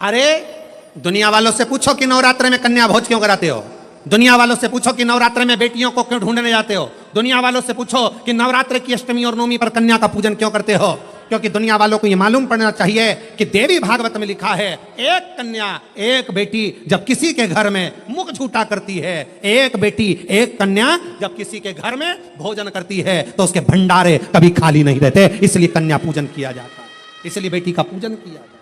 अरे दुनिया वालों से पूछो कि नवरात्र में कन्या भोज क्यों कराते हो। दुनिया वालों से पूछो कि नवरात्र में बेटियों को क्यों ढूंढने जाते हो। दुनिया वालों से पूछो कि नवरात्र की अष्टमी और नवमी पर कन्या का पूजन क्यों करते हो। क्योंकि दुनिया वालों को यह मालूम पड़ना चाहिए कि देवी भागवत में लिखा है, एक कन्या एक बेटी जब किसी के घर में मुख झूठा करती है, एक बेटी एक कन्या जब किसी के घर में भोजन करती है तो उसके भंडारे कभी खाली नहीं रहते। इसलिए कन्या पूजन किया जाता है, इसलिए बेटी का पूजन किया जाता है।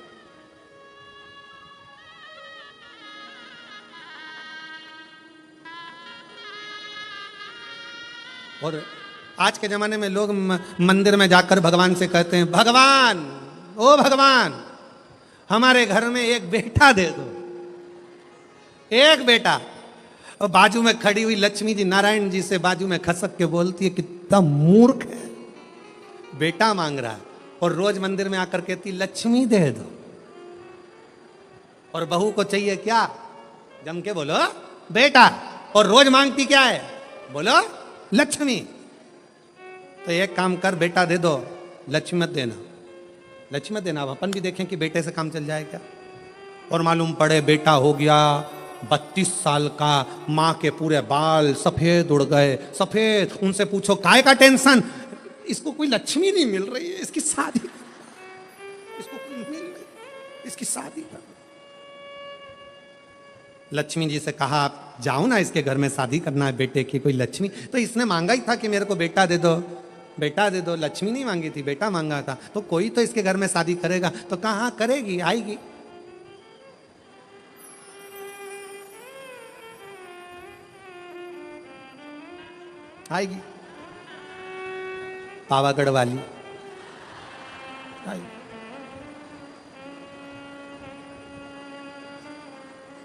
और आज के जमाने में लोग मंदिर में जाकर भगवान से कहते हैं, भगवान ओ भगवान हमारे घर में एक बेटा दे दो, एक बेटा। और बाजू में खड़ी हुई लक्ष्मी जी नारायण जी से बाजू में खसक के बोलती है, कितना मूर्ख है, बेटा मांग रहा है। और रोज मंदिर में आकर कहती लक्ष्मी दे दो। और बहू को चाहिए क्या, जम के बोलो बेटा। और रोज मांगती क्या है, बोलो लक्ष्मी। तो एक काम कर, बेटा दे दो, लक्ष्मी मत देना, लक्ष्मी मत देना। अब अपन भी देखें कि बेटे से काम चल जाए क्या। और मालूम पड़े बेटा हो गया 32 साल का, माँ के पूरे बाल सफेद उड़ गए, सफेद। उनसे पूछो काय का टेंशन, इसको कोई लक्ष्मी नहीं मिल रही है, इसकी शादी, इसको कोई मिल रही, इसकी शादी कर। लक्ष्मी जी से कहा आप जाओ ना, इसके घर में शादी करना है बेटे की कोई लक्ष्मी। तो इसने मांगा ही था कि मेरे को बेटा दे दो, बेटा दे दो। लक्ष्मी नहीं मांगी थी, बेटा मांगा था। तो कोई तो इसके घर में शादी करेगा। तो कहाँ करेगी, आएगी। आएगी पावागढ़ वाली आएगी।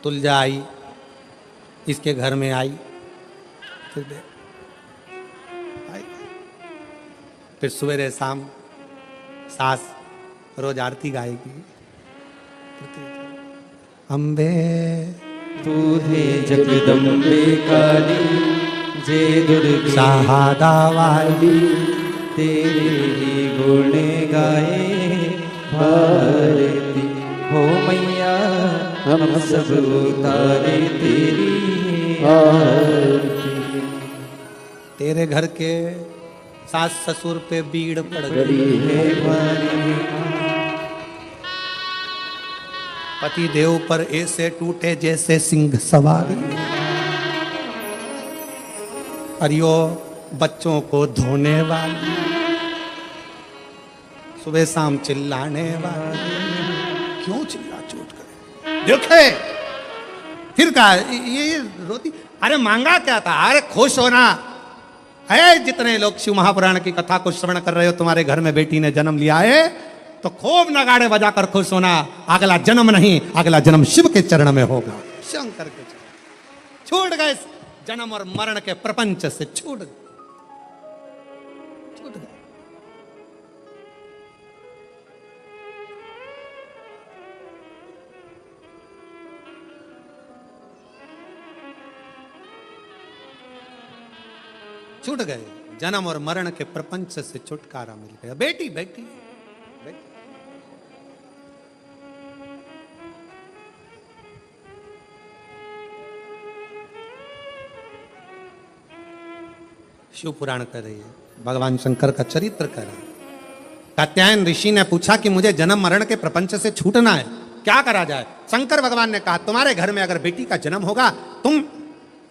तुलजा आई, इसके घर में आई, फिर सवेरे शाम सास रोज आरती गाएगी। अम्बे तू है जगदम्बे काली, जय दुर्गे शाहादा वाली, तेरे ही गुण गाए भारती। हो मैया हम सब उतारे तेरी आरती। तेरे घर के सास ससुर पे बीड़ पड़ गई बड़ी है भारी, पति देव पर ऐसे टूटे जैसे सिंह सवारी। अरियो बच्चों को धोने वाली, सुबह शाम चिल्लाने वाली, क्यों चिल्ला चोट करे। देखे फिर कहा ये रोती, अरे मांगा क्या था, अरे खुश होना है। जितने लोग शिव महापुराण की कथा को श्रवण कर रहे हो, तुम्हारे घर में बेटी ने जन्म लिया है तो खूब नगाड़े बजाकर खुश होना। अगला जन्म नहीं, अगला जन्म शिव के चरण में होगा, शंकर के चरण। छूट गए जन्म और मरण के प्रपंच से, छूट गए। छूट गए जन्म और मरण के प्रपंच से छुटकारा मिल गया। बेटी बेटी बेटी। शिव पुराण कर रही है, भगवान शंकर का चरित्र कर रहा है। कात्यायन ऋषि ने पूछा कि मुझे जन्म मरण के प्रपंच से छूटना है, क्या करा जाए। शंकर भगवान ने कहा तुम्हारे घर में अगर बेटी का जन्म होगा, तुम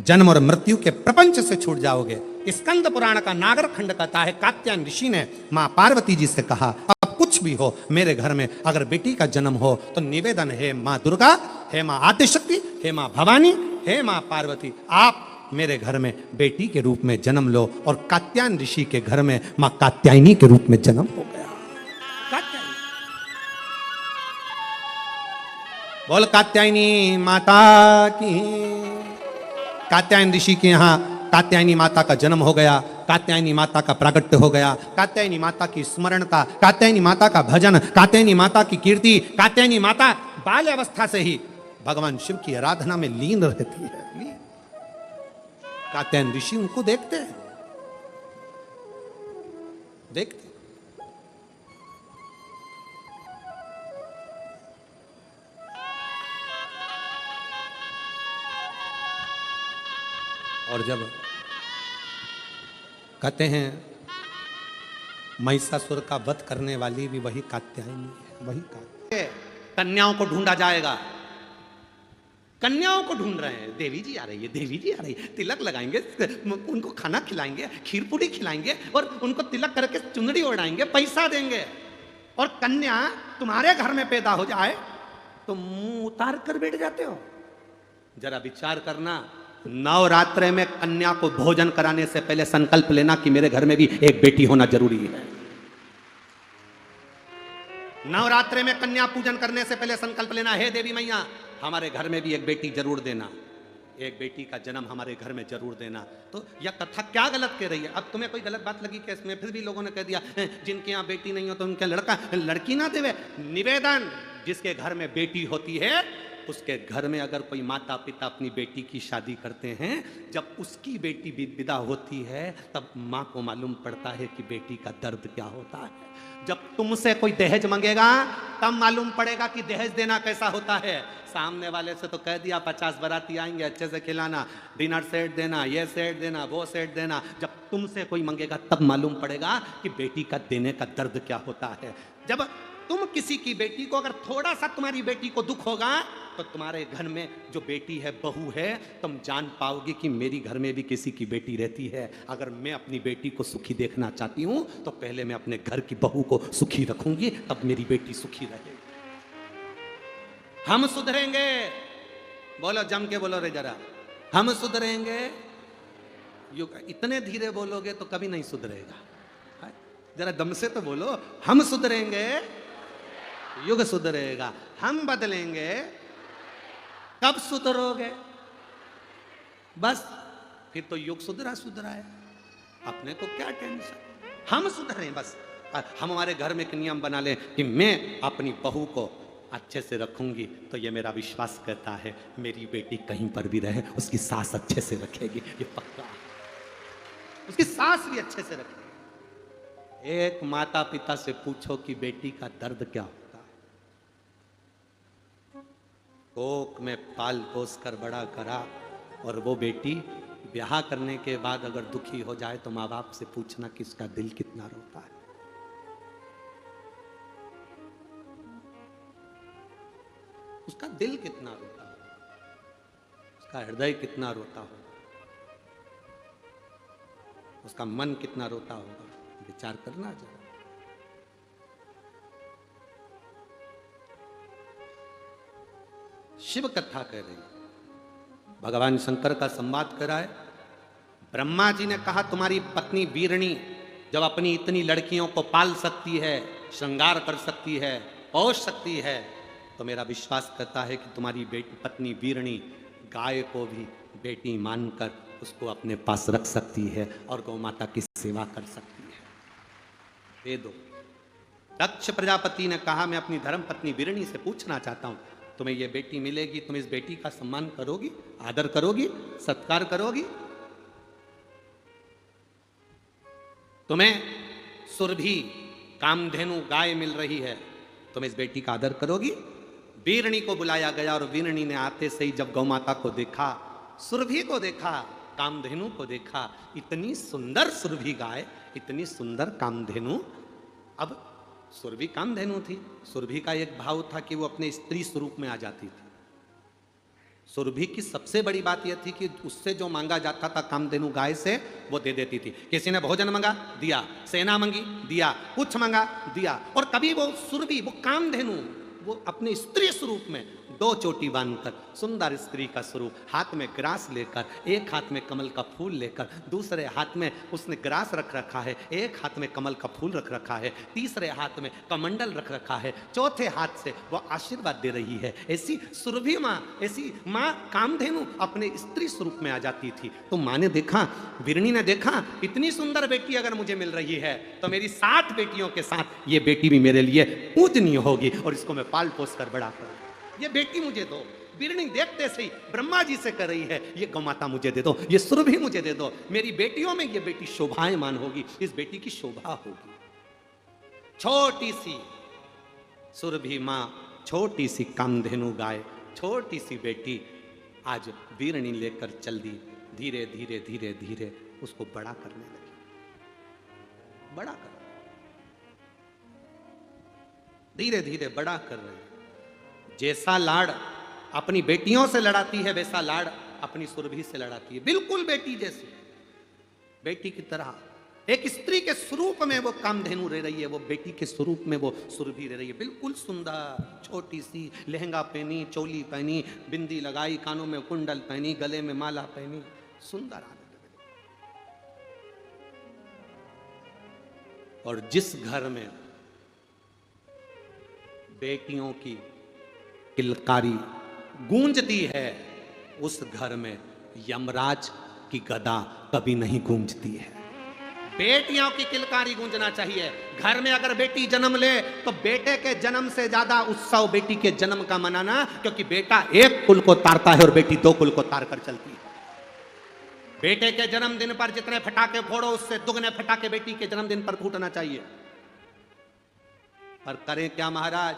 जन्म और मृत्यु के प्रपंच से छूट जाओगे। स्कंद पुराण का नागर खंड कहता है, कात्यायन ऋषि ने मां पार्वती जी से कहा, अब कुछ भी हो मेरे घर में अगर बेटी का जन्म हो तो निवेदन है मां दुर्गा, हे मां आदिशक्ति, हे मां भवानी, हे मां पार्वती, आप मेरे घर में बेटी के रूप में जन्म लो। और कात्यायन ऋषि के घर में मां कात्यायनी के रूप में जन्म हो गया। कात्यायनी, बोल कात्यायनी माता की। कात्यायन ऋषि के यहाँ कात्यायनी माता का जन्म हो गया, कात्यायनी माता का प्रागट्य हो गया, कात्यायनी माता की स्मरण का, कात्यायनी माता का भजन, कात्यायनी माता की कीर्ति। कात्यायनी माता बाल्य अवस्था से ही भगवान शिव की आराधना में लीन रहती है। कात्यायन ऋषि उनको देखते हैं, देखते। और जब कहते हैं महिषासुर का वध करने वाली भी वही कात्यायनी है, वही कन्याओं को ढूंढा जाएगा। कन्याओं को ढूंढ रहे हैं, देवी जी आ रही है, देवी जी आ रही है, तिलक लगाएंगे, उनको खाना खिलाएंगे, खीर पूरी खिलाएंगे और उनको तिलक करके चुंदड़ी ओढ़ाएंगे, पैसा देंगे। और कन्या तुम्हारे घर में पैदा हो जाए तो मुंह उतार कर बैठ जाते हो। जरा विचार करना, नवरात्रे में कन्या को भोजन कराने से पहले संकल्प लेना कि मेरे घर में भी एक बेटी होना जरूरी है। नवरात्रे में कन्या पूजन करने से पहले संकल्प लेना, हे देवी मैया हमारे घर में भी एक बेटी जरूर देना, एक बेटी का जन्म हमारे घर में जरूर देना। तो यह कथा क्या गलत कह रही है? अब तुम्हें कोई गलत बात लगी क्या इसमें? फिर भी लोगों ने कह दिया जिनके यहाँ बेटी नहीं हो तो उनके लड़की ना देवे। निवेदन, जिसके घर में बेटी होती है उसके घर में अगर कोई माता पिता अपनी बेटी की शादी करते हैं, जब उसकी बेटी विदा होती है तब माँ को मालूम पड़ता है कि बेटी का दर्द क्या होता है। जब तुमसे कोई दहेज मांगेगा तब मालूम पड़ेगा कि दहेज देना कैसा होता है। सामने वाले से तो कह दिया 50 बाराती आएंगे, अच्छे से खिलाना, डिनर सेट देना, ये सेट देना, वो सेट देना। जब तुमसे कोई मांगेगा तब मालूम पड़ेगा कि बेटी का देने का दर्द क्या होता है। जब तुम किसी की बेटी को, अगर थोड़ा सा तुम्हारी बेटी को दुख होगा तो तुम्हारे घर में जो बेटी है, बहू है, तुम जान पाओगे कि मेरी घर में भी किसी की बेटी रहती है। अगर मैं अपनी बेटी को सुखी देखना चाहती हूं तो पहले मैं अपने घर की बहू को सुखी रखूंगी, तब मेरी बेटी सुखी रहेगी। हम सुधरेंगे, बोलो जम के बोलो रे जरा, हम सुधरेंगे। इतने धीरे बोलोगे तो कभी नहीं सुधरेगा, जरा दम से तो बोलो, हम सुधरेंगे युग सुधरेगा। हम बदलेंगे कब सुधरोगे? बस फिर तो युग सुधरा है, अपने को क्या टेंशन। हम सुधरें बस, हम हमारे घर में एक नियम बना लें कि मैं अपनी बहू को अच्छे से रखूंगी, तो ये मेरा विश्वास कहता है मेरी बेटी कहीं पर भी रहे उसकी सास अच्छे से रखेगी, ये पक्का, उसकी सास भी अच्छे से रखेगी। एक माता पिता से पूछो कि बेटी का दर्द क्या होता है। कोख में पाल पोस कर बड़ा करा, और वो बेटी ब्याह करने के बाद अगर दुखी हो जाए तो माँ बाप से पूछना कि उसका दिल कितना रोता है। उसका दिल कितना रोता होगा, उसका हृदय कितना रोता होगा, उसका मन कितना रोता होगा, विचार करना जरा। शिव कथा कह रही, भगवान शंकर का संवाद कराए। ब्रह्मा जी ने कहा तुम्हारी पत्नी वीरणी जब अपनी इतनी लड़कियों को पाल सकती है, श्रृंगार कर सकती है, पोष सकती है, तो मेरा विश्वास करता है कि तुम्हारी पत्नी वीरणी गाय को भी बेटी मानकर उसको अपने पास रख सकती है और गौ माता की सेवा कर सकती है। दे दो। दक्ष प्रजापति ने कहा मैं अपनी धर्म पत्नी वीरणी से पूछना चाहता हूं, तुम्हें ये बेटी मिलेगी, तुम इस बेटी का सम्मान करोगी, आदर करोगी, सत्कार करोगी? तुम्हें सुरभि कामधेनु गाय मिल रही है, तुम इस बेटी का आदर करोगी? वीरणी को बुलाया गया और वीरणी ने आते से ही जब गौ माता को देखा, सुरभि को देखा, कामधेनु को देखा, इतनी सुंदर सुरभि गाय, इतनी सुंदर कामधेनु। अब सुरभि कामधेनु थी, सुरभि का एक भाव था कि वो अपने स्त्री स्वरूप में आ जाती थी। सुरभि की सबसे बड़ी बात यह थी कि उससे जो मांगा जाता था कामधेनु गाय से वो दे देती थी। किसी ने भोजन मांगा दिया, सेना मांगी दिया, कुछ मांगा दिया। और कभी वो सुरभि, वो कामधेनु, वो अपने स्त्री स्वरूप में दो चोटी बांधकर, सुंदर स्त्री का स्वरूप, हाथ में ग्रास लेकर, एक हाथ में कमल का फूल लेकर, दूसरे हाथ में उसने ग्रास रख रखा है, एक हाथ में कमल का फूल रख रखा है, तीसरे हाथ में कमंडल रख रखा है, चौथे हाथ से वो आशीर्वाद दे रही है। ऐसी सुरभि माँ, ऐसी माँ कामधेनु अपने स्त्री स्वरूप में आ जाती थी। तो माँ ने देखा, वीरणी ने देखा, इतनी सुंदर बेटी अगर मुझे मिल रही है तो मेरी 7 बेटियों के साथ ये बेटी भी मेरे लिए पूजनीय होगी और इसको मैं पाल पोस कर बड़ा करूँ। ये बेटी मुझे दो। वीरणी देखते से ही ब्रह्मा जी से कर रही है, ये गौमाता मुझे दे दो, ये सुरभि मुझे दे दो, मेरी बेटियों में ये बेटी शोभायमान होगी, इस बेटी की शोभा होगी। छोटी सी सुरभि माँ, छोटी सी कामधेनु गाय, छोटी सी बेटी आज वीरणी लेकर चल दी धीरे धीरे धीरे धीरे उसको बड़ा करने लगी, बड़ा कर, धीरे धीरे बड़ा कर रही। जैसा लाड़ अपनी बेटियों से लड़ाती है वैसा लाड़ अपनी सुरभि से लड़ाती है, बिल्कुल बेटी जैसी, बेटी की तरह। एक स्त्री के स्वरूप में वो कामधेनु रह रही है, वो बेटी के स्वरूप में वो सुरभि रह रही है, बिल्कुल सुंदर, छोटी सी, लहंगा पहनी, चोली पहनी, बिंदी लगाई, कानों में कुंडल पहनी, गले में माला पहनी, सुंदर आने लगे। और जिस घर में बेटियों की किलकारी गूंजती है उस घर में यमराज की गदा कभी नहीं गूंजती है। बेटियों की किलकारी गूंजना चाहिए। घर में अगर बेटी जन्म ले तो बेटे के जन्म से ज्यादा उत्सव बेटी के जन्म का मनाना, क्योंकि बेटा एक कुल को तारता है और बेटी दो कुल को तार कर चलती है। बेटे के जन्मदिन पर जितने फटाके फोड़ो उससे दुगने फटाके बेटी के जन्मदिन पर फूटना चाहिए। पर करें क्या महाराज,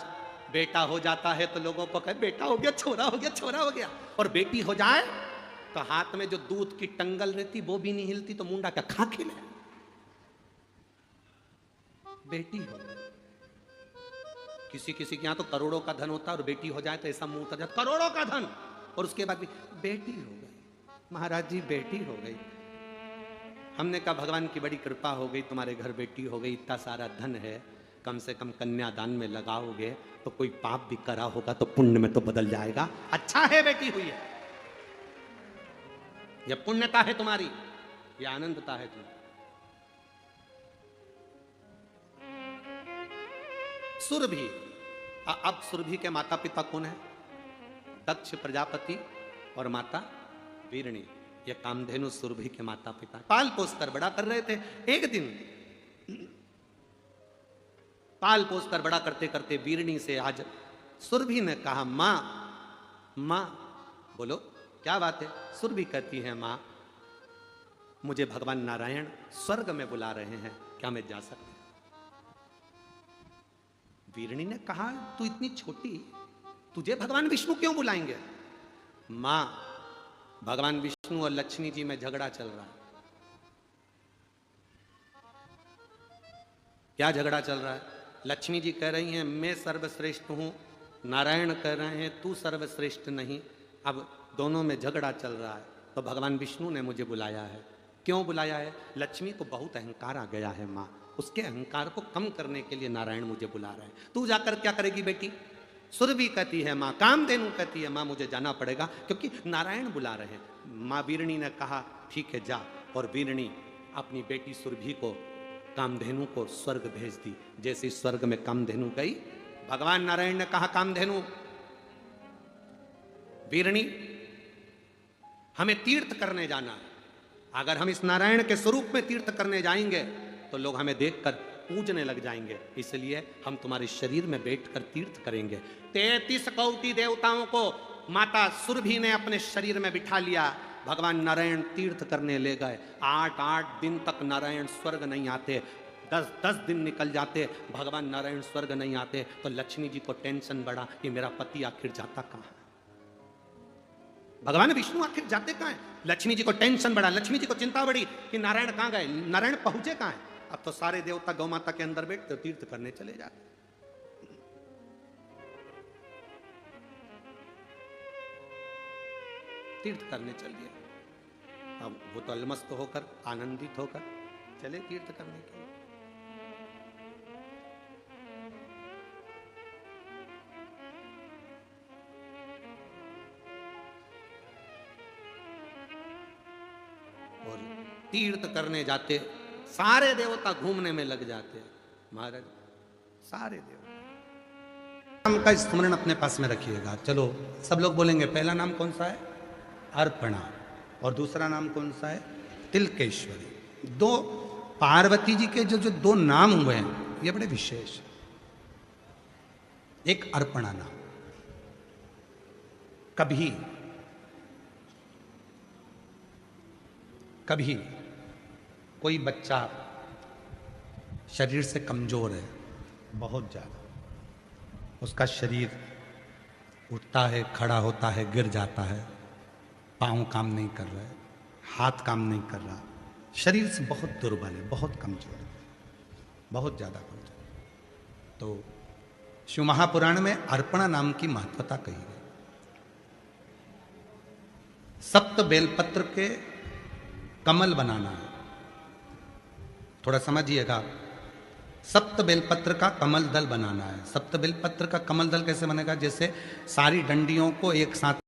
बेटा हो जाता है तो लोगों को कहे बेटा हो गया, छोरा हो गया, छोरा हो गया, और बेटी हो जाए तो हाथ में जो दूध की टंगल रहती वो भी नहीं हिलती, तो मुंडा क्या खा खिले। बेटी हो गई, किसी किसी के यहां तो करोड़ों का धन होता है और बेटी हो जाए तो ऐसा मुंह उतर जाता, करोड़ों का धन, और उसके बाद भी बेटी हो गई। महाराज जी बेटी हो गई। हमने कहा भगवान की बड़ी कृपा हो गई, तुम्हारे घर बेटी हो गई, इतना सारा धन है, कम से कम कन्यादान में लगाओगे तो कोई पाप भी करा होगा तो पुण्य में तो बदल जाएगा। अच्छा है बेटी हुई है, यह पुण्यता है तुम्हारी, यह आनंदता है तुम्हारी। सुरभि, अब सुरभि के माता पिता कौन है? दक्ष प्रजापति और माता वीरणी। ये कामधेनु सुरभि के माता पिता पाल पोस कर बड़ा कर रहे थे। एक दिन पाल पोस कर बड़ा करते करते वीरणी से आज सुरभि ने कहा मां, मां बोलो क्या बात है? सुरभि कहती है मां मुझे भगवान नारायण स्वर्ग में बुला रहे हैं, क्या मैं जा सकती? वीरणी ने कहा तू इतनी छोटी, तुझे भगवान विष्णु क्यों बुलाएंगे? मां भगवान विष्णु और लक्ष्मी जी में झगड़ा चल रहा है। क्या झगड़ा चल रहा है? लक्ष्मी जी कह रही हैं मैं सर्वश्रेष्ठ हूं, नारायण कह रहे हैं तू सर्वश्रेष्ठ नहीं। अब दोनों में झगड़ा चल रहा है, तो भगवान विष्णु ने मुझे बुलाया है। क्यों बुलाया है? लक्ष्मी को बहुत अहंकार आ गया है मां, उसके अहंकार को कम करने के लिए नारायण मुझे बुला रहे हैं। तू जाकर क्या करेगी बेटी? सुरभि कहती है मां, कामधेनु कहती है मां मुझे जाना पड़ेगा क्योंकि नारायण बुला रहे हैं। मां वीरणी ने कहा ठीक है जा, और वीरणी अपनी बेटी सुरभि को कामधेनु को स्वर्ग भेज दी। जैसे स्वर्ग में कामधेनु गई, भगवान नारायण ने कहा कामधेनु वीरणी हमें तीर्थ करने जाना है, अगर हम इस नारायण के स्वरूप में तीर्थ करने जाएंगे तो लोग हमें देखकर पूजने लग जाएंगे, इसलिए हम तुम्हारे शरीर में बैठकर तीर्थ करेंगे। 33 कोटि देवताओं को माता सुरभि ने अपने शरीर में बिठा लिया। भगवान नारायण तीर्थ करने ले गए। 8 दिन तक नारायण स्वर्ग नहीं आते, 10 दिन निकल जाते, भगवान नारायण स्वर्ग नहीं आते, तो लक्ष्मी जी को टेंशन बढ़ा कि मेरा पति आखिर जाता कहाँ है, भगवान विष्णु आखिर जाते कहाँ है। लक्ष्मी जी को टेंशन बढ़ा, लक्ष्मी जी को चिंता बढ़ी कि नारायण कहाँ गए, नारायण पहुंचे कहाँ है। अब तो सारे देवता गौ माता के अंदर बैठते तीर्थ करने चले जाते। तीर्थ करने चल दिया। अब वो तो अलमस्त होकर आनंदित होकर चले तीर्थ करने के लिए। और तीर्थ करने जाते सारे देवता घूमने में लग जाते। महाराज सारे देवता नाम का स्मरण अपने पास में रखिएगा। चलो सब लोग बोलेंगे, पहला नाम कौन सा है? अर्पणा, और दूसरा नाम कौन सा है? तिलकेश्वरी। दो पार्वती जी के जो 2 नाम हुए हैं ये बड़े विशेष। एक अर्पणा नाम, कभी कोई बच्चा शरीर से कमजोर है बहुत ज्यादा, उसका शरीर उठता है, खड़ा होता है, गिर जाता है, पाँव काम नहीं कर रहे, हाथ काम नहीं कर रहा, शरीर से बहुत दुर्बल है, बहुत कमजोर है, बहुत ज्यादा कमजोर। तो शिव महापुराण में अर्पणा नाम की महत्वता कही गई। सप्त बेलपत्र के कमल बनाना है, थोड़ा समझिएगा। सप्त बेलपत्र का कमल दल बनाना है। सप्त बेलपत्र का कमल दल कैसे बनेगा? जैसे सारी डंडियों को एक साथ